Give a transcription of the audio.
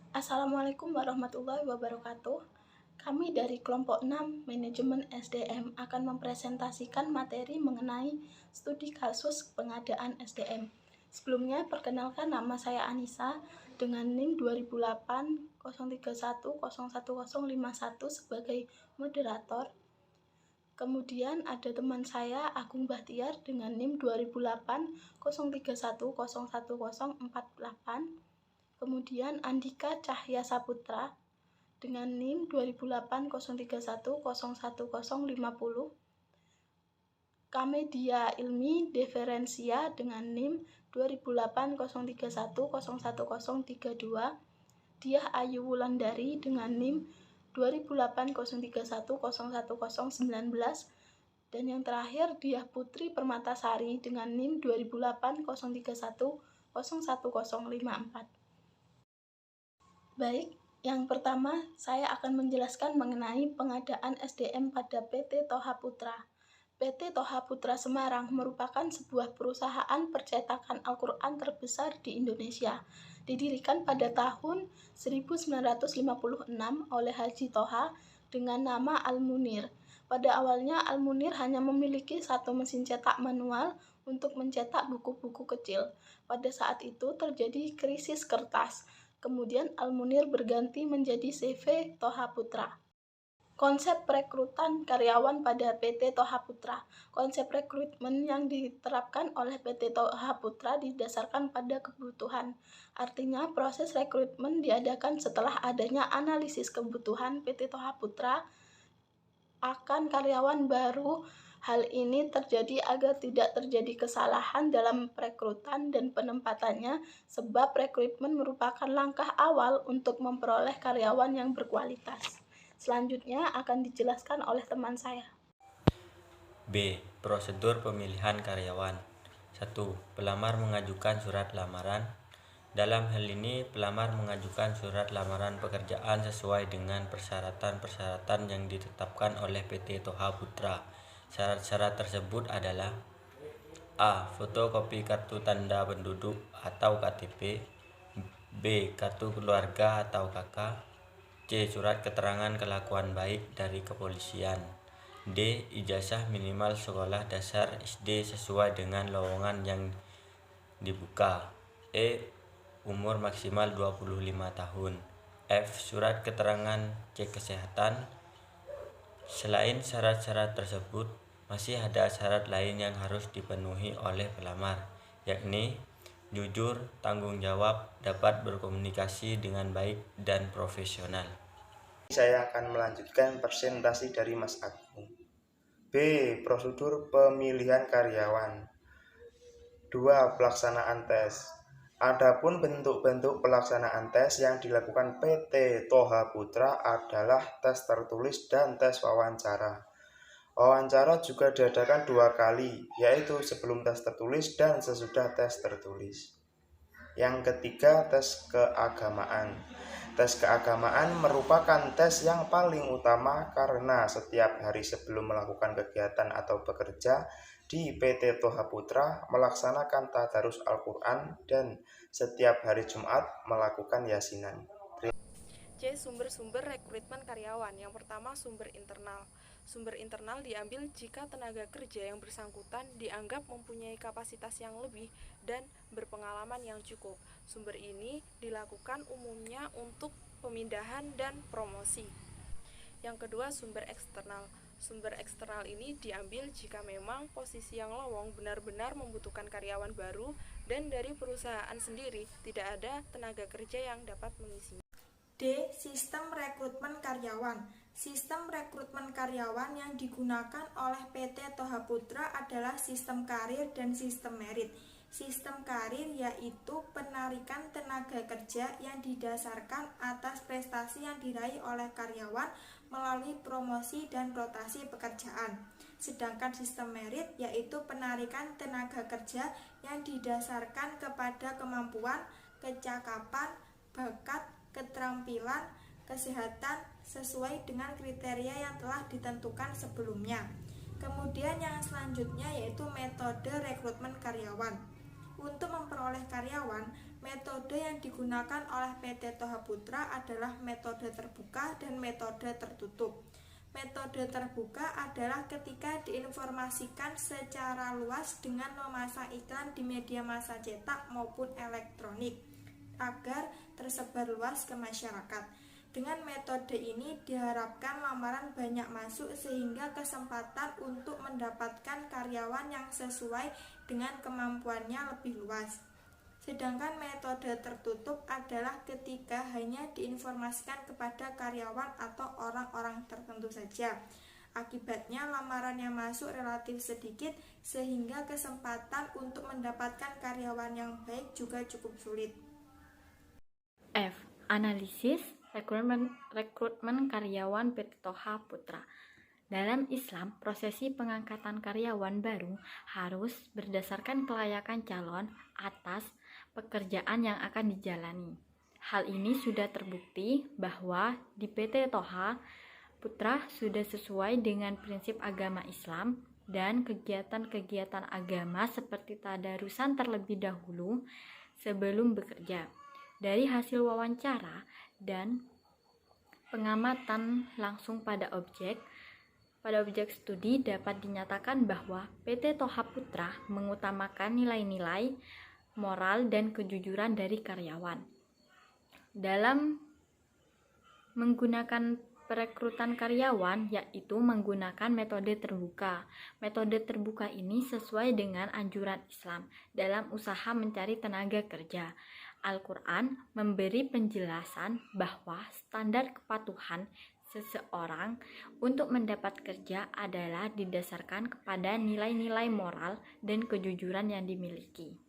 Assalamualaikum warahmatullahi wabarakatuh. Kami dari kelompok 6 Manajemen SDM akan mempresentasikan materi mengenai studi kasus pengadaan SDM. Sebelumnya, perkenalkan nama saya Anissa dengan NIM 2008 031 01051 sebagai moderator. Kemudian ada teman saya Agung Bahtiar dengan NIM 2008 031 01048. Kemudian Andika Cahya Saputra dengan NIM 2008 031 01050. Kamedia Ilmi Deferensia dengan NIM 2008 031 01032. Diah Ayu Wulandari dengan NIM 2008 031 01019. Dan yang terakhir Diah Putri Permatasari dengan NIM 2008 031 01054. Baik, yang pertama saya akan menjelaskan mengenai pengadaan SDM pada PT Toha Putra. PT Toha Putra Semarang merupakan sebuah perusahaan percetakan Al-Quran terbesar di Indonesia. Didirikan pada tahun 1956 oleh Haji Toha dengan nama Al-Munir. Pada awalnya Al-Munir hanya memiliki satu mesin cetak manual untuk mencetak buku-buku kecil. Pada saat itu terjadi krisis kertas. Kemudian Al-Munir berganti menjadi CV Toha Putra. Konsep perekrutan karyawan pada PT Toha Putra. Konsep rekrutmen yang diterapkan oleh PT Toha Putra didasarkan pada kebutuhan. Artinya proses rekrutmen diadakan setelah adanya analisis kebutuhan PT Toha Putra akan karyawan baru. Hal ini terjadi agar tidak terjadi kesalahan dalam perekrutan dan penempatannya, sebab rekrutmen merupakan langkah awal untuk memperoleh karyawan yang berkualitas. Selanjutnya akan dijelaskan oleh teman saya. B. Prosedur pemilihan karyawan. 1. Pelamar mengajukan surat lamaran. Dalam hal ini, pelamar mengajukan surat lamaran pekerjaan sesuai dengan persyaratan-persyaratan yang ditetapkan oleh PT Toha Putra. Syarat-syarat tersebut adalah: A. Fotokopi kartu tanda penduduk atau KTP. B. Kartu keluarga atau KK. C. Surat keterangan kelakuan baik dari kepolisian. D. Ijazah minimal sekolah dasar SD sesuai dengan lowongan yang dibuka. E. Umur maksimal 25 tahun. F. Surat keterangan cek kesehatan. Selain syarat-syarat tersebut, masih ada syarat lain yang harus dipenuhi oleh pelamar, yakni jujur, tanggung jawab, dapat berkomunikasi dengan baik dan profesional. Saya akan melanjutkan presentasi dari Mas Agung. B. Prosedur pemilihan karyawan. 2. Pelaksanaan tes. Adapun bentuk-bentuk pelaksanaan tes yang dilakukan PT Toha Putra adalah tes tertulis dan tes wawancara. Wawancara juga diadakan 2 kali, yaitu sebelum tes tertulis dan sesudah tes tertulis. Yang ketiga, tes keagamaan. Tes keagamaan merupakan tes yang paling utama karena setiap hari sebelum melakukan kegiatan atau bekerja di PT Toha Putra melaksanakan tadarus Al-Quran dan setiap hari Jumat melakukan yasinan. C. Sumber-sumber rekrutmen karyawan. Yang pertama, sumber internal. Sumber internal diambil jika tenaga kerja yang bersangkutan dianggap mempunyai kapasitas yang lebih dan berpengalaman yang cukup. Sumber ini dilakukan umumnya untuk pemindahan dan promosi. Yang kedua, sumber eksternal. Sumber eksternal ini diambil jika memang posisi yang lowong benar-benar membutuhkan karyawan baru dan dari perusahaan sendiri tidak ada tenaga kerja yang dapat mengisinya. D. Sistem rekrutmen karyawan. Sistem rekrutmen karyawan yang digunakan oleh PT Toha Putra adalah sistem karir dan sistem merit. Sistem karir yaitu penarikan tenaga kerja yang didasarkan atas prestasi yang diraih oleh karyawan melalui promosi dan rotasi pekerjaan. Sedangkan sistem merit yaitu penarikan tenaga kerja yang didasarkan kepada kemampuan, kecakapan, bakat, keterampilan, kesehatan sesuai dengan kriteria yang telah ditentukan sebelumnya. Kemudian yang selanjutnya yaitu metode rekrutmen karyawan. Untuk memperoleh karyawan, Metode yang digunakan oleh PT Toha Putra adalah metode terbuka dan metode tertutup. Metode terbuka adalah ketika diinformasikan secara luas dengan memasang iklan di media massa cetak maupun elektronik agar tersebar luas ke masyarakat. Dengan metode ini diharapkan lamaran banyak masuk sehingga kesempatan untuk mendapatkan karyawan yang sesuai dengan kemampuannya lebih luas. Sedangkan metode tertutup adalah ketika hanya diinformasikan kepada karyawan atau orang-orang tertentu saja. Akibatnya lamaran yang masuk relatif sedikit sehingga kesempatan untuk mendapatkan karyawan yang baik juga cukup sulit. F. Analisis rekrutmen karyawan PT Toha Putra. Dalam Islam, prosesi pengangkatan karyawan baru harus berdasarkan kelayakan calon atas pekerjaan yang akan dijalani. Hal ini sudah terbukti bahwa di PT Toha Putra sudah sesuai dengan prinsip agama Islam dan kegiatan-kegiatan agama seperti tadarusan terlebih dahulu sebelum bekerja. Dari hasil wawancara dan pengamatan langsung pada objek studi dapat dinyatakan bahwa PT Toha Putra mengutamakan nilai-nilai moral dan kejujuran dari karyawan. Dalam menggunakan perekrutan karyawan, yaitu menggunakan metode terbuka. Metode terbuka ini sesuai dengan anjuran Islam dalam usaha mencari tenaga kerja. Al-Quran memberi penjelasan bahwa standar kepatuhan seseorang untuk mendapat kerja adalah didasarkan kepada nilai-nilai moral dan kejujuran yang dimiliki.